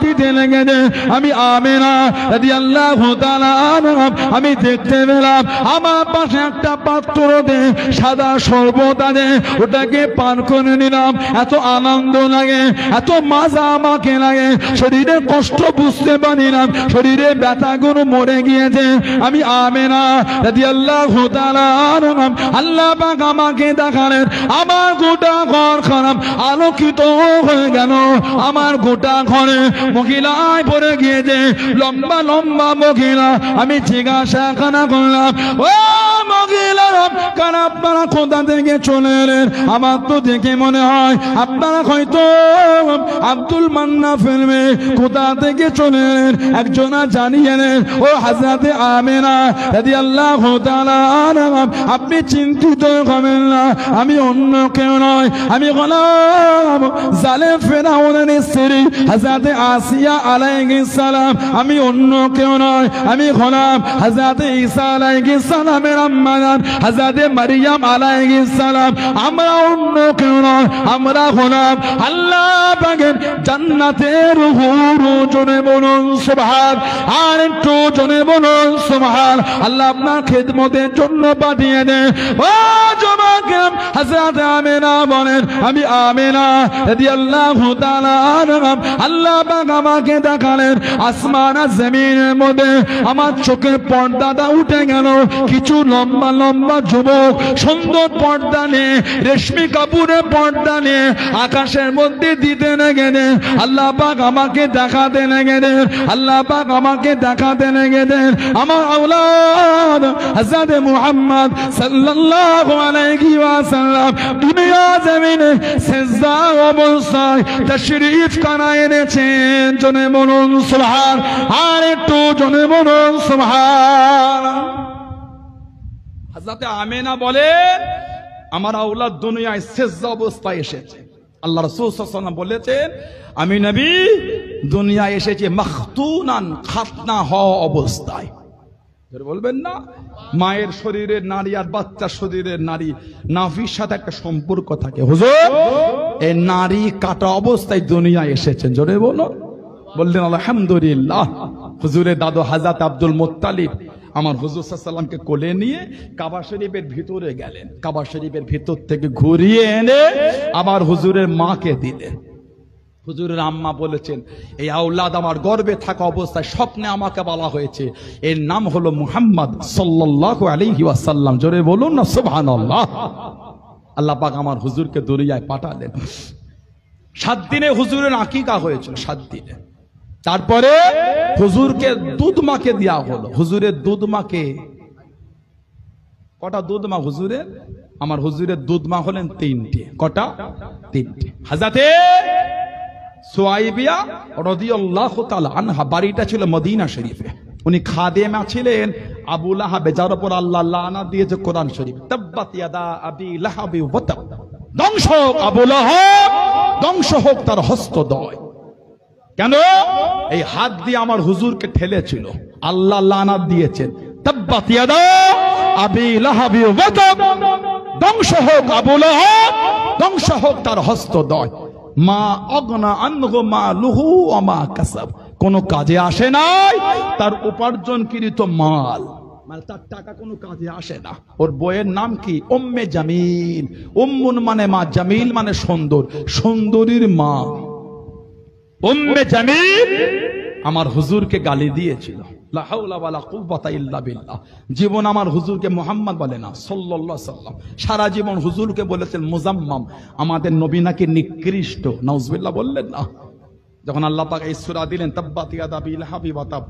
দিতে লেগেছে। আমি আমেনা রাদিয়াল্লাহু তাআলা আনহা আমি দেখতে পেলাম আমার পাশে একটা পাত্রতে সাদা শরবত আছে, ওটাকে পান করে নিলাম। এত আনন্দ লাগে, এত মজা আমাকে লাগে, শরীরে কষ্ট বুঝতে পারি না, শরীরে ব্যথাগুলো মরে গিয়েছে। আমি আমেনা রাদিয়াল্লাহু তাআলা আনহা আল্লাহ পাক আমাকে দেখালেন আমার গোটা ঘর খারাপ আলোকিত হয়ে গেল। আমার গোটা ঘরে মহিলায় পড়ে গিয়েছে, লম্বা লম্বা মহিলা। আমি জিজ্ঞাসা করলাম, ও মহিলারা কারণ আপনারা কোথা থেকে চলে এলেন? আমার তো দেখে মনে হয় আপনারা হয়তো আব্দুল মান্না ফিল্মে কোথা থেকে চলে এলেন। একজনা জানিয়ে নেন, ও হযরতে আমেনা রাদিয়াল্লাহু তাআলা আনহা আপনি চিন্তিত হবেন না, আমি অন্য কেউ নয়, আমি হলাম জালেম ফেরাউনের স্ত্রী হযরতে আসিয়া আলাইহিস সালাম। আমি অন্য কেউ নয়, আমি হলাম হযরতে ঈসা আলাইহিস সালামের আম্মা হযরতে মারইয়াম আলাইহিস সালাম। আমরা অন্য কেউ নয়, আমরা হলাম আল্লাহ পাকের জান্নাতের হুর। জনে বলুন সুবহান, আর একটু জনে বলুন সুবহান। আল্লাহ আপনার খিদমতের জন্য পাঠিয়ে দেন। ও যুবক হযরতে আমেনা বলেন, আমি আমেনা রাদিয়াল্লাহু তাআলা আনহা আল্লাহ পাক আমাকে দেখালেন আসমান আর জমিনের মধ্যে আমার চোখের পর্দাটা উঠে গেল। কিছু লম্বা লম্বা যুবক সুন্দর পর্দা নিয়ে, রেশমি কাপড়ের পর্দা নিয়ে আকাশের মধ্যে দিতে লেগেছেন। আল্লাহ পাক আমাকে দেখাতে লেগেছেন, আল্লাহ পাক আমাকে দেখাতে লেগেছেন আমার আওলাদ হযরত মুহাম্মদ সাল্লাল্লাহু আলাইহি ওয়াসাল্লাম দুনিয়া জমিনে সিজদা অবস্থায় তাশরীফ কানায় এনেছেন। জনে বলুন সুবহান, আর একটু জনে বলুন সুবহান। হযরত আমেনা বলেন আমার আওলাদ দুনিয়ায় সিজদা অবস্থায় এসেছে। আল্লাহ রাসূল সাল্লাল্লাহু আলাইহি ওয়াসাল্লাম বলেছেন আমি নবী দুনিয়ায় এসেছি মাখতুনান, খাতনা হওয়া অবস্থায়। বলবেন না, মায়ের শরীরের নারী আর বাচ্চার শরীরের নারী নাভির সাথে একটা সম্পর্ক থাকে। হুজুর এই নারী কাটা অবস্থায় দুনিয়ায় এসেছেন। জোরে বলো, বললেন আলহামদুলিল্লাহ। হুজুরের দাদু হযরত আব্দুল মুত্তালিব আমার হুজুর সাল্লাল্লাহু আলাইহি ওয়াসাল্লামকে কোলে নিয়ে কাবা শরীফের ভিতরে গেলেন। কাবা শরীফের ভিতর থেকে ঘুরিয়ে এনে আমার হুজুরের মাকে দিলেন। হুজুরের আম্মা বলেছেন এই আওলাদ আমার গর্ভে থাকা অবস্থায় স্বপ্নে আমাকে বলা হয়েছে, এর নাম হলো মুহাম্মদ সাল্লাল্লাহু আলাইহি ওয়াসাল্লাম। জোরে বলুন না সুবহানাল্লাহ। আল্লাহ পাক আমার হুজুরকে দুনিয়ায় পাঠালেন। 7 দিনে হুজুরের আকিকা হয়েছিল, 7 দিনে। তারপরে হুজুরকে দুধ মাকে দেওয়া হলো। হুজুরের দুধ মাকে কটা দুধ মা হুজুরের? আমার হুজুরের দুধ মা হলেন 3টে। কটা? 3টে। হযরতে সুয়াইবিয়া রাদিয়াল্লাহু তাআলা আনহা বাড়িটা ছিল মদিনা শরীফে। উনি খাদেমা ছিলেন আবু লাহাব, যার উপর আল্লাহ লানাত দিয়েছে কোরআন শরীফ। তাব্বাত ইয়াদা আবি লাহাবি ওয়া তাব, ধ্বংস হোক আবু লাহাব, ধ্বংস হোক তার হস্তদ্বয়। কেন? এই হাত দিয়ে আমার হুজুরকে ঠেলেছিল, আল্লাহ লানাত দিয়েছেন। তাব্বাত ইয়াদা আবি লাহাবি ওয়া তাব, ধ্বংস হোক আবু লাহাব, ধ্বংস হোক তার হস্তদ্বয়। মা আগনা আনহু মালুহু ওয়া মা কাসাব, কোন কাজে আসে নাই তার উপার্জনকৃত মাল, মানে তার টাকা কোনো কাজে আসে না। ওর বইয়ের নাম কি? উম্মে জামিল। উম্মুন মানে মা, জামিল মানে সুন্দর, সুন্দরীর মা। উম্মে জামিল আমার হুজুরকে গালি দিয়েছিল। লা হাওলা ওয়ালা কুওয়াতা ইল্লা বিল্লাহ। জীবন আমার হুজুরকে মুহাম্মদ বলে না সাল্লাল্লাহু আলাইহি ওয়াসাল্লাম, সারা জীবন হুজুরকে বলেছেন মুজাম্মাম, আমাদের নবী নাকি নিকৃষ্ট। নাউজুবিল্লাহ বললেন না। যখন আল্লাহ পাক এই সূরা দিলেন তাব্বাত ইয়াদা আবি লাহাবি ওয়া তাব,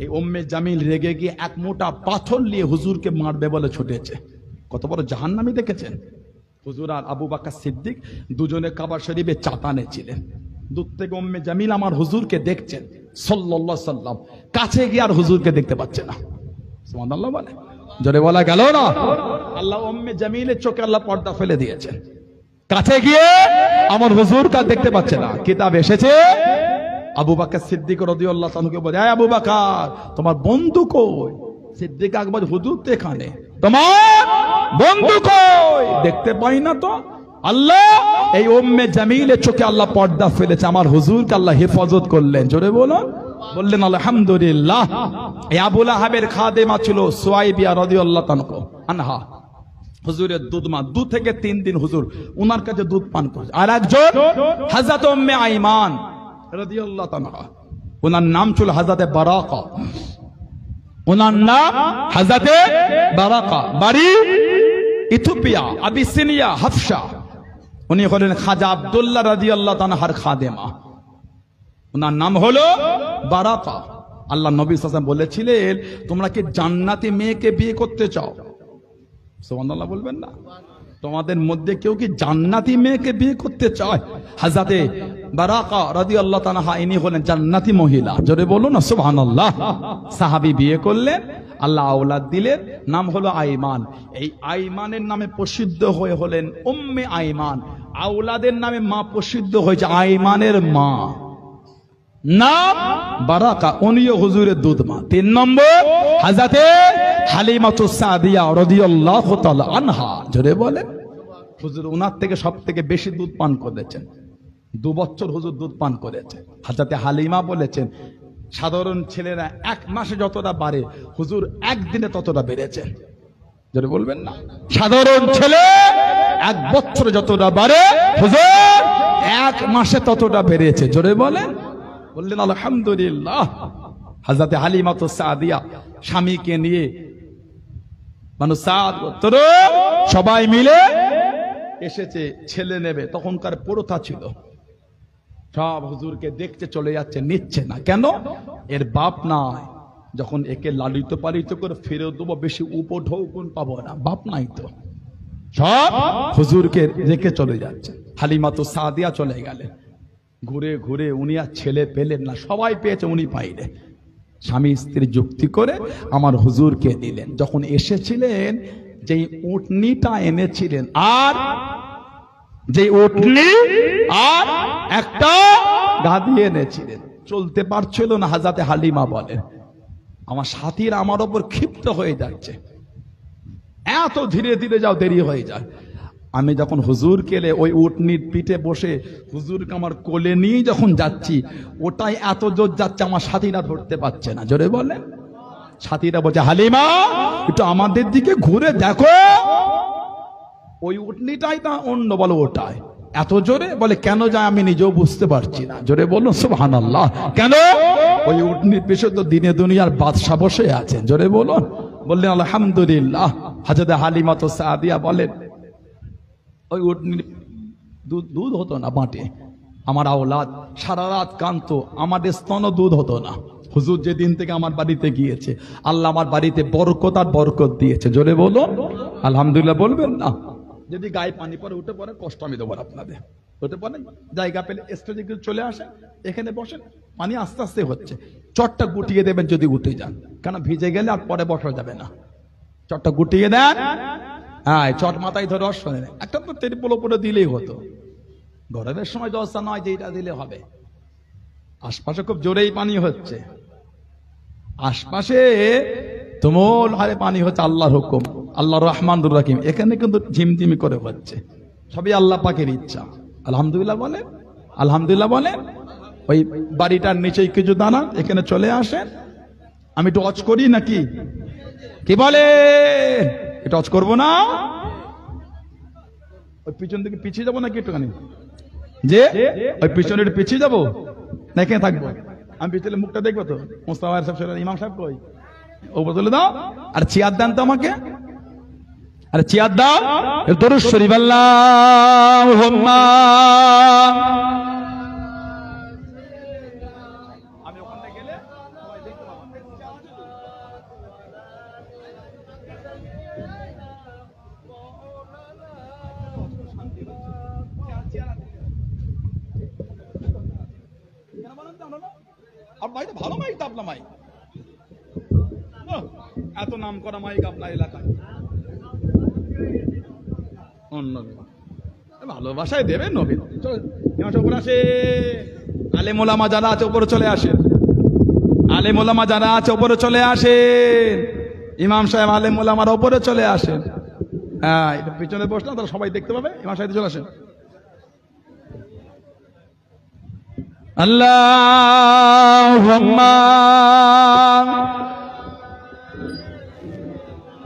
এই উম্মে জামিল রেগে গিয়ে এক মোটা পাথর নিয়ে হুজুরকে মারবে বলে ছুটেছে। কত বড় জাহান্নামী দেখেছেন? হুজুর আর আবু বকর সিদ্দিক দুজনে কাবা শরীফে চাতানে ছিলেন। দূর থেকে উম্মে জামিল আমার হুজুরকে দেখছেন সাল্লাল্লাহু আলাইহি ওয়াসাল্লাম, কাছে গিয়ে আর হুজুরকে দেখতে পাচ্ছে না। সুবহানাল্লাহ বলে, জোরে বলা গেল না? আল্লাহ উম্মে জামিলের চোখে আল্লাহ পর্দা ফেলে দিয়েছেন। কাছে গিয়ে আমার হুজুরকে দেখতে পাচ্ছে না। কিতাব এসেছে আবু বকর সিদ্দিক রাদিয়াল্লাহু তাআলাকে বলে, আবু বকর তোমার বন্ধু কই? সিদ্দিক আকবর, হুজুর তো এখানে, তোমার বন্ধু কই? দেখতে পাই না তো। আল্লাহ এই উম্মে জামিলের চোখে আল্লাহ পর্দা ফেলেছে, আমার হুজুরকে আল্লাহ হেফাজত করলেন। জোরে বলুন, বললেন আলহামদুলিল্লাহ। এই আবু লাহাবের খাদেমা ছিল সুয়াইবিয়া রাদিয়াল্লাহু আনহা। হুজুরের দুধ মা 2 থেকে 3 দিন হুজুর উনার কাছে দুধ পান করেছে। আর একজন হযরত উম্মে আইমান রাদিয়াল্লাহু আনহা, ওনার নাম ছিল হযরতে বারাকা। ওনার নাম হযরতে বারাকা, বাড়ি ইথিওপিয়া, আবিসিনিয়া, হাফসা। উনি হলেন খাজা আব্দুল্লাহ রাদিয়াল্লাহু আনহার খাদেমা। ওনার নাম হলো বারাকা। আল্লাহ নবী সাল্লাল্লাহু আলাইহি ওয়াসাল্লাম বলেছিলেন, তোমরা কি জান্নাতি মেয়েকে বিয়ে করতে চাও? সুবহানাল্লাহ বলবেন না? তোমাদের মধ্যে কেউ কি জান্নাতি মেয়েকে বিয়ে করতে চায়? হযরতে বারাকা রাদিয়াল্লাহু আনহা ইনি হলেন জান্নাতি মহিলা। জোরে বলুন না সুবহানাল্লাহ। সাহাবী বিয়ে করলেন, আল্লাহ আওলাদ দিলেন, নাম হলো আইমান। এই আইমানের নামে প্রসিদ্ধ হয়ে হলেন উম্মে আইমান। আওলাদের নামে মা প্রসিদ্ধ হয়েছে আইমানের মা, নাম বারাকা। উনিও হুজুরের দুধ মা। 3 নম্বর হযরতে হালিমাতুস সাদিয়া রাদিয়াল্লাহু তাআলা আনহা। জোরে বলেন, হুজুর ওনার থেকে সবথেকে বেশি দুধ পান করেছেন। 2 বছর হুজুর দুধ পান করেছেন। হযরতে হালিমা বলেছেন, সাধারণ ছেলেরা 1 মাসে যতটা বাড়ে হুজুর 1 দিনে ততটা বেড়েছেন। জোরে বলবেন না? সাধারণ ছেলে 1 বছরে যতটা বাড়ে হুজুর 1 মাসে ততটা বেড়েছে। জোরে বলেন, বললেন আলহামদুলিল্লাহ। হযরতে হালিমাতুস সাদিয়া স্বামীকে নিয়ে মানুষ সাদ গোত্র সবাই মিলে এসেছে ছেলে নেবে। তখনকার প্রথা ছিল, সব হুজুরকে দেখতে চলে যাচ্ছে, নিচ্ছে না। কেন? এর বাপ নাই। যখন একে লালিত পালিত করে ফেরত দেবো, বেশি উপঢৌকন পাবো না, বাপ নাই তো। সব হুজুরকে রেখে চলে যাচ্ছে। হালিমাতুস সাদিয়া চলে গেলেন। ঘুরে ঘুরে উনি আর ছেলে পেলেন না, সবাই পেয়েছে, উনি পাইলে। স্বামী স্ত্রী যুক্তি করে আমার হুজুরকে দিলেন। যখন এসেছিলেন, যেই উটনিটা এনেছিলেন আর যে উটনি আর একটা গাধি এনেছিলেন, চলতে পারছিল না। হযরতে হালিমা বলেন, আমার সাথীরা আমার ওপর ক্ষিপ্ত হয়ে যাচ্ছে, এত ধীরে ধীরে যাও, দেরি হয়ে যায়। আমি যখন হুজুর কেলে ওই উটনির পিঠে বসে হুজুরকে আমার কোলে নিয়ে যখন যাচ্ছি, ওটাই এত জোর যাচ্ছে, আমার সাথীরা ধরতে পারছে না। জোরে বলেন। সাথীরা বলছে, হালিমা একটু আমাদের দিকে ঘুরে দেখো, ওই উটনিটাই না অন্য বলো ওটাই, এত জোরে। বলে কেন যায় আমি নিজেও বুঝতে পারছি না। জোরে বলুন সুবহানাল্লাহ। কেন? ওই উটনির পিছনে তো দিনে দুনিয়ার বাদশা বসে আছেন। জোরে বলুন। বললেন আলহামদুলিল্লাহ। হযরত হালিমাতুস সাদিয়া বলেন, ওই উটনির দুধ হতো না বাটে। আমার আওলাদ সারা রাত কান্ত, আমাদের স্তন দুধ হতো না। হুজুর যেদিন থেকে আমার বাড়িতে গিয়েছে, আল্লাহ আমার বাড়িতে বরকত আর বরকত দিয়েছে। জোরে বলুন আলহামদুলিল্লাহ। বলবেন না? যদি গায়ে পানি পরে উঠে পড়ে, কষ্ট আমি দেবো আপনাদের। উঠে পড়েন, জায়গা পেলে স্টেজে চলে আসেন, এখানে বসেন, পানি আস্তে আস্তে হচ্ছে, চটটা গুটিয়ে দেবেন যদি উঠে যান, কেন ভিজে গেলে আর পরে বসা যাবে না। চটটা গুটিয়ে দেন। হ্যাঁ, চট মাথায় ধরে শোনেন, একটা তো তেরপল উপরে দিলেই হতো। গরমের সময় দশটা নয় যে এটা দিলে হবে। আশপাশে খুব জোরেই পানি হচ্ছে, আশপাশে তুমুল হারে পানি হচ্ছে। আল্লাহর হুকুম, আল্লাহ রহমানুর রহিম। এখানে কিন্তু ঝিমঝিমি করে হচ্ছে, সবই আল্লাহ পাকের ইচ্ছা। আলহামদুলিল্লাহ বলেন, আলহামদুলিল্লাহ বলেন। ওই বাড়িটার নিচেই কিছু দানা, এখানে চলে আসেন। আমি টচ করি নাকি? কি বলে? টচ করবো না? ওই পিছন থেকে পিছিয়ে যাবো নাকি একটুখানি? যে ওই পিছনে একটু পিছিয়ে যাবো না এখানে থাকবো? আমি পিছনে মুখটা দেখবো তো। মুস্তাফা সাহেব, ইমাম সাহেব কই? ও বলে দাও। আর চেয়ার দেন তো আমাকে। আরে চেয়ার দাও। দরুদ শরীফ আল্লাহুম্মা। আমি ওখানে গেলে সবাই দেখতে পাবো। আর ভাই তো ভালো মাইক তো আপনার মাইক, এত নাম করা মাইক আপনার এলাকায়। অন্য ভালোবাসায় দেবেন নবীন। উপরে আসে আলেম ওলামা যারা আছে উপরে চলে আসে। আলেম ওলামা যারা আছে উপরে চলে আসেন। ইমাম সাহেব আলেম ওলামার উপরে চলে আসেন। হ্যাঁ, এটা পিছনে বসলাম, তাহলে সবাই দেখতে পাবে। ইমাম সাহেব চলে আসেন। আল্লাহুম্মা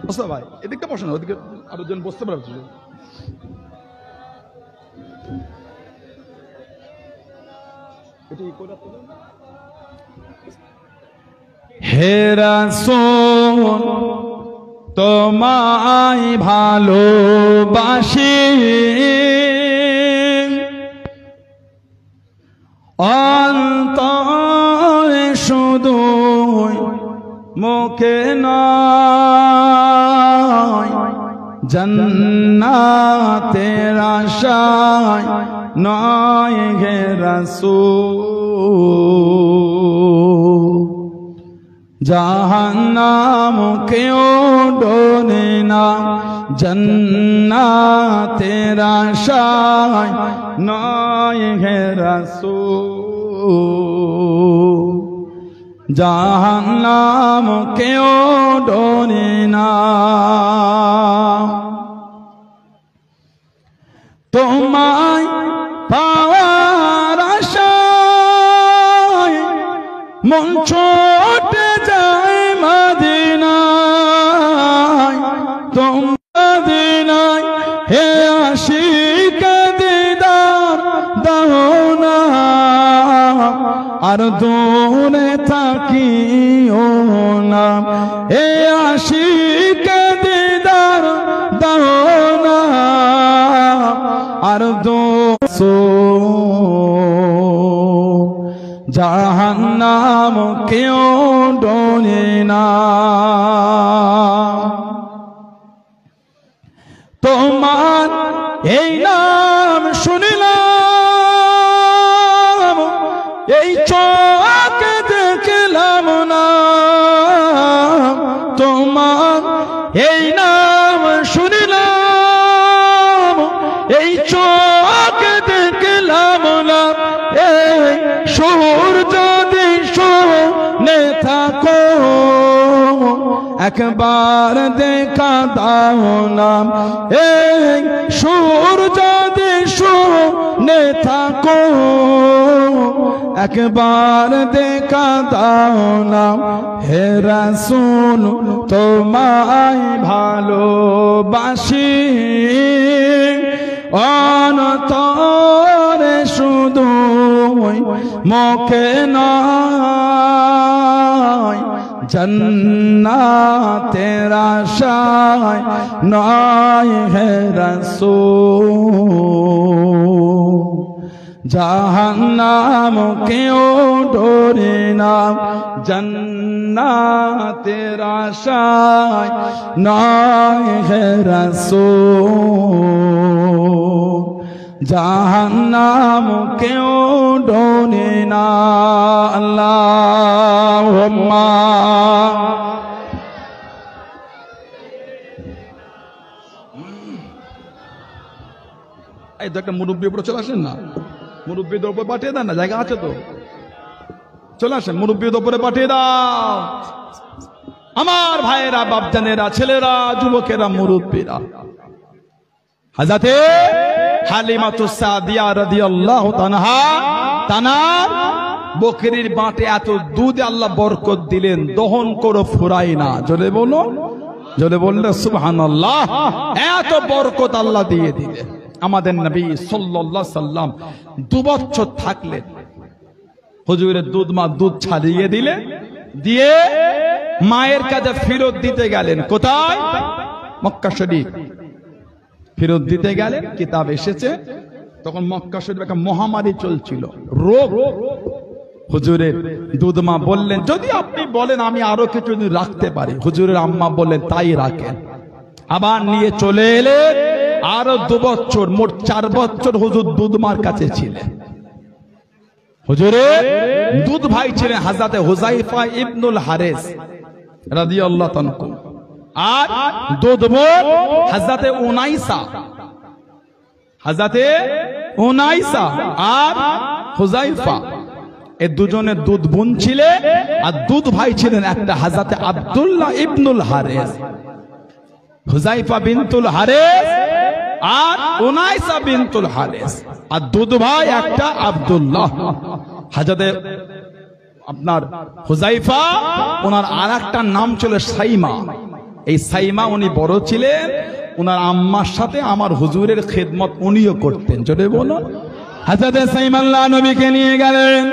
বসো ভাই, এদিকে বসো না, ওদিকে আরো জন বসতে পারবে। হে রাসূল তোমায় ভালোবাসি, অন্তরে শুধু মুখে নয়, জান্নাতের আশায় নয় হে রাসূল, জাহান্নাম কেউ ডোরে না, জান্নাতের আশায় নয় হে রাসূল, জাহান্নাম কেউ ডোরে না। তোমায় পাওয়ার আশায় মন ছুটে যায় মদিনায়, মদিনায় হে আশিক দিদার দাও না, আর দূরে থাকিও না, হে আশিক দিদার দাও না, আর দোসো জাহান্নাম কেউ ডোরে না। তোমার এই নাম শুনিলাম, এই চোখ দেখলাম না, তোমার এই নাম শুনিলাম, এই চোখ দেখলাম না, এই সুর যদি শুনে থাকো একবার দেখা দাও না, এই সুর যদি শুনে থাকো একবার দেখা দাও না, হে রাসূল তোমায় ভালোবাসি, অন্তরে শুধু মুখে নয়, জান্নাতের আশায় নয় হে রাসূল, জাহান্নাম কেউ ডোরে না, জান্নাতের আশায় নয় হে রাসূল, জাহান্নাম কেউ ডোরে না। আল্লাহুম্মা এই তো একটা মুরব্বী উপরে চলে আসেন না, মুরব্বীদের উপরে পাঠিয়ে দেন না, জায়গা আছে তো, চলে আসেন, মুরব্বীদের উপরে পাঠিয়ে দাও। আমার ভাইয়েরা, বাপজানেরা, ছেলেরা, যুবকেরা, মুরব্বীরা, হযরতে হালিমাতুস সাদিয়া রাদিয়াল্লাহু তাআলা তানার বকরির বাটে এত দুধ আল্লাহ বরকত দিলেন, দহন করে ফুরায় না। জোরে বলো, জোরে বললে সুবহানাল্লাহ। এত বরকত আল্লাহ দিয়ে দিলেন। আমাদের নবী সাল্লাল্লাহু আলাইহি সাল্লাম 2 বছর থাকলেন, হুজুরের দুধ মা দুধ ছাড়িয়ে দিলে, দিয়ে মায়ের কাছে ফেরত দিতে গেলেন। কোথায়? মক্কা শরীফ ফেরত দিতে গেলেন। কিতাব এসেছে তখন মক্কা শরীফে একটা মহামারী চলছিল, রোগ। হুজুরের দুধ মা বললেন, যদি আপনি বলেন আমি আরো কিছু রাখতে পারি। হুজুরের আম্মা বললেন, তাই রাখেন। আবার নিয়ে চলে এলেন। আরো 2 বছর, মোট 4 বছর হুজুর দুধ মার কাছে ছিলেন। হুজুরের দুধ ভাই ছিলেন হযরতে হুযায়ফা ইবনুল হারিস রাদিয়াল্লাহু তাআলা, আর দুধ বোন হযরতে উনাইসা, হযরতে উনাইসা আর হুযায়ফা, এই দুজনের দুধ বোন ছিলেন। আর দুধ ভাই ছিলেন একটা হযরতে আব্দুল্লাহ ইবনুল হারিস। হুযায়ফা বিনতুল হারিস আর উনাইসা বিনতুল হারিস, আর দুধ ভাই একটা আব্দুল্লাহ। হযরতে আপনার হুযায়ফা, ওনার আরেকটা নাম ছিল সাইমা। এই সাইমা উনি বড় ছিলেন, ওনার আম্মার সাথে আমার হুজুরের খেদমত উনিও করতেন। জোরে বলুন। হযরতে সাইমা আল্লাহ নবীকে নিয়ে গেলেন।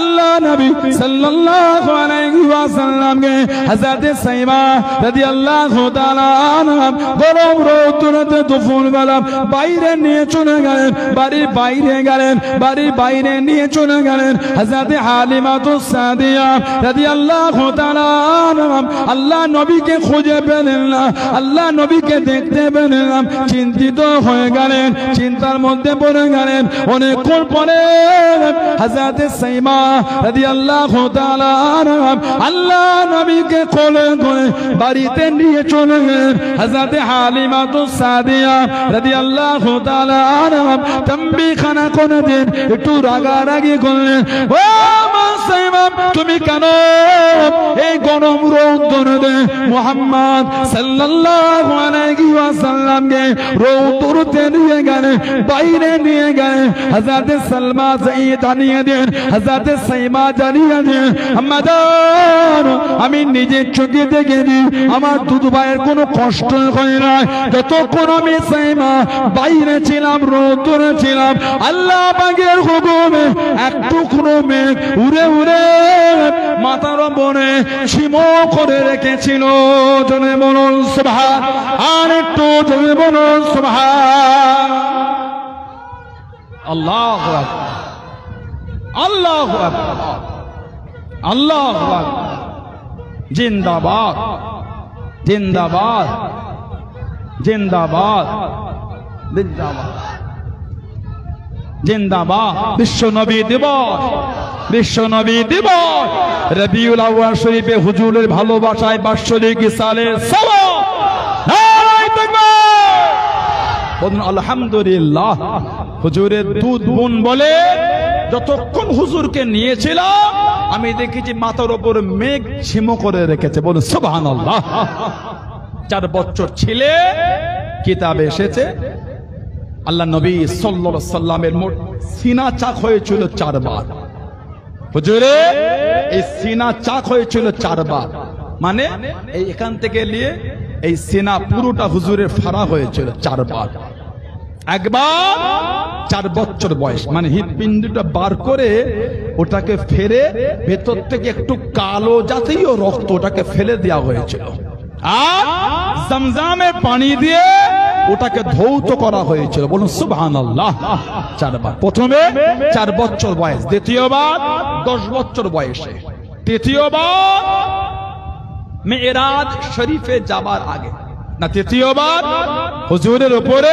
আল্লাহ নবী সাল্লাল্লাহু আলাইহি ওয়াসাল্লামকে হযরতে সাইমা রাদিয়াল্লাহু তাআলা আনহা গরম রৌদ্রতে দুপুরবেলা বাইরে নিয়ে চলে গেলেন, বাড়ির বাইরে গেলেন, বাড়ির বাইরে নিয়ে চলে গেলেন। হযরতে হালিমাতুস সাদিয়া রাদিয়াল্লাহু তাআলা আনহা আল্লাহ নবীকে খুঁজে পেলেন না, আল্লাহ নবীকে দেখতে পেলেন না, চিন্তিত হয়ে গেলেন, চিন্তার মধ্যে পড়ে গেলেন। অনেকক্ষণ পরে হযরতে সাইমা রাদিয়াল্লাহু তাআলা আনহা আল্লাহ নবীকে কোলে করে বাড়িতে নিয়ে চলে গেলেন। হযরতে হালিমাতুস সাদিয়া রাদিয়াল্লাহু তাআলা আনহা তাম্বিখানা করে দেন, একটু রাগারাগি করলেন। ও মা সাইমা, তুমি কেন এই গরম রৌদ্রে মুহাম্মদ সাল্লাল্লাহু আলাইহি ওয়াসাল্লামকে রৌদ্রতে নিয়ে গেলেন, বাইরে নিয়ে গেলেন। হযরতে সালমা জানিয়ে দেন, হযরতে সাইমা জানিয়ে দেন, আমি নিজের চোখে দেখেছি আমার দুধ ভাইয়ের কোনো কষ্ট হয় না। যতক্ষণ আমি সাইমা বাইরে ছিলাম, রৌদ্রে ছিলাম, আল্লাহ পাকের হুকুমে এক টুকরো মেঘ উড়ে উড়ে মাথার উপরে ছিমো করে রেখেছিল। জনে বলুন সুবহান, আর একটু জনে বলুন সুবহান। আল্লাহু আকবার, আল্লাহু আকবার, আল্লাহু আকবার। জিন্দাবাদ, জিন্দাবাদ, জিন্দাবাদ, জিন্দাবাদ, জিন্দাবাদ। বিশ্ব নবী দিবস, বিশ্ব নবী দিবস। রবিউল আউয়াল শরীফে হুজুরের ভালোবাসায় বাৎসরিক ইসালের সওয়াব। নারায়ে তাকবীর, বলুন আলহামদুলিল্লাহ। হুজুরের দুধ বোন বলে যতক্ষণ হুজুরকে নিয়েছিলাম আমি দেখেছি মাথার উপর মেঘ ছিমো করে রেখেছে। বলুন সুবহানাল্লাহ। 4 বছর ছিলে কিতাবে এসেছে আল্লাহ নবী সাল্লাল্লাহু আলাইহি সাল্লামের মোট সিনা চাক হয়েছিল 4 বার। হুজুরে এই সিনা চাক হয়েছিল 4 বার, মানে এই এখান থেকে নিয়ে এই সিনা পুরোটা হুজুরের ফাড়া হয়েছিল 4 বার। একবার 4 বছর বয়স, মানে হৃৎপিণ্ডটা বার করে ওটাকে ফেরে ভেতর থেকে একটু কালো জাতীয় রক্ত ওটাকে ফেলে দেওয়া হয়েছিল, আর জমজমের পানি দিয়ে ওটাকে ধৌত করা হয়েছিল। বলুন সুবহানাল্লাহ। 4 বার। প্রথমে 4 বছর বয়স, দ্বিতীয়বার 10 বছর বয়সে, তৃতীয়বার মেরাজ শরীফে যাবার আগে, না তৃতীয়বার হুজুরের উপরে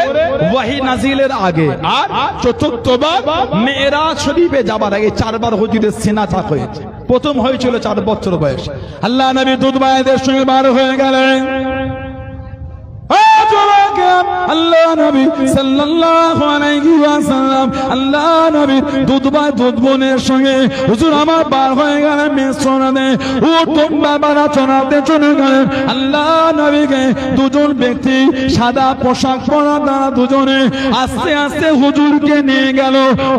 ওয়াহি নাজিলের আগে, আর চতুর্থবার মেরাজ শরীফে যাবার আগে। 4 বার হুজুরের সিনা চাক হয়েছে। প্রথম হয়েছিল 4 বছর বয়স। আল্লাহ নবী দুধ ভাইদের সঙ্গে বার হয়ে গেলেন। আল্লাহ নবী সাল্লাল্লাহু আলাইহি ওয়াসাল্লাম আল্লাহ নবী দুধ ভাই দুধ বোনের সঙ্গে হুজুর আমার বার হয়ে গেলেন। মেসরাতে ও তোমরা বাড়া চড়াতে চলে গেলেন। আল্লাহ নবীকে দুজন ব্যক্তি সাদা পোশাক পরা, তারা দুজনে আস্তে আস্তে হুজুরকে নিয়ে গেল।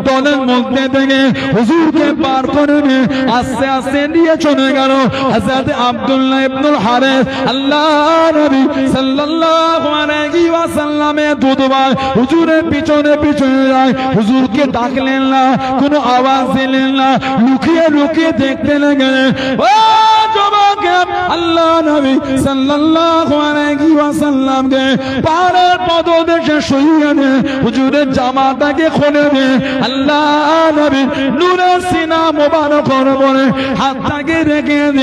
দলের মধ্যে থেকে হুজুরকে বার করে নিয়ে আস্তে আস্তে নিয়ে চলে গেল হযরত আব্দুল্লাহ ইবনুল হারিস। আল্লাহ নবী সাল্লাল্লাহু আলাইহি ওয়াসাল্লামের দুধ ভাই হুজুরের পিছনে পিছনে যায়। হুজুরকে ডাকলেন না, কোনো আওয়াজ দিলেন না, লুকিয়ে লুকিয়ে দেখতে লাগলেন। ও যুবক, আল্লাহ নবী সাল্লাল্লাহু আলাইহি ওয়াসাল্লামকে পাহাড়ের পদদেশে শুইয়ে দেন, হুজুরের জামাটাকে খুলে দেন। আল্লাহ নবী নূরের সিনা মোবারকের উপরে হাতটাকে রেখে দেন,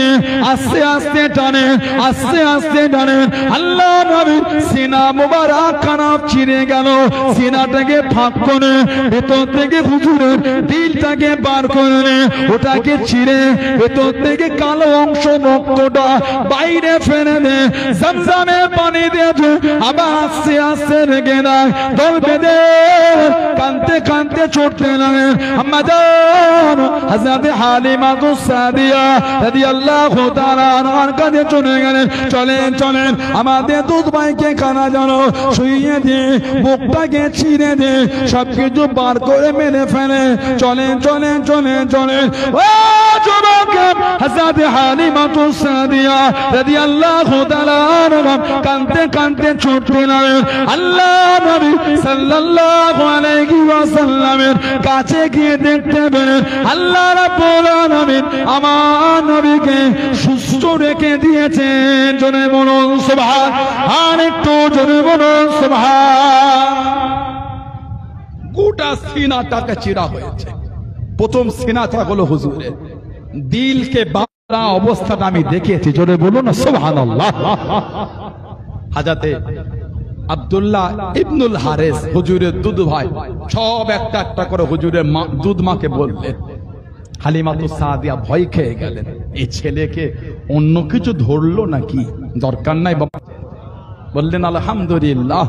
আস্তে আস্তে টানেন, আস্তে আস্তে টানেন। আল্লাহ নবী সিনা মোবারক খারাপ ছিঁড়ে গেল। সিনাটাকে ফাঁক করে ভেতর থেকে হুজুরের দিলটাকে বার করে ওটাকে ছিঁড়ে ভেতর থেকে কালো অংশ রক্তটা বাইরে ফেলে দেয়। জমজমের পানি দিয়েছে, আবার আস্তে আস্তে রেখে দেয়। দল বেঁধে কাঁদতে কাঁদতে ছুটতে লাগে। আম্মা জান হযরত হালিমাতুস সাদিয়া রাদিয়াল্লাহু তাআলা আনহার কাছে চলে গেলেন। চলেন চলেন আমাদের দুধ ভাইকে কানা জানো শুইয়ে দিয়ে বুকটাকে ছিঁড়ে দিয়ে সবকিছু বার করে মেরে ফেলে। চলেন চলেন চলেন চলেন ও যুবক, হযরত হালিমাতুস সাদিয়া রাদিয়াল্লাহু তাআলা আনহা কাঁদতে কাঁদতে ছুটতে লাগলেন আল্লাহ নবী সাল্লাল্লাহু আলাইহি ওয়াসাল্লামের কাছে গিয়ে দেখতে পেলেন আল্লাহ রাব্বুল আলামিন আমার নবীকে সুস্থ রেখে দিয়েছেন। জোরে বলুন সুবহান, আর একটু জোরে বলুন সুবহান। গোটা সিনাটাকে চিরা হয়েছে। প্রথম সিনাটা হলো হুজুরের দিলকে বাঁধা অবস্থাটা আমি দেখেছি। জোরে বলুন সুবহানাল্লাহ। হাজরতে আব্দুল্লাহ ইবনুল হারিস হুজুরের দুধ ভাই সব একটা একটা করে হুজুরের দুধ মাকে বললেন। হালিমাতুস সাদিয়া ভয় খেয়ে গেলেন, এই ছেলেকে অন্য কিছু ধরলো নাকি, দরকার নাই বাবা। বললেন আলহামদুলিল্লাহ।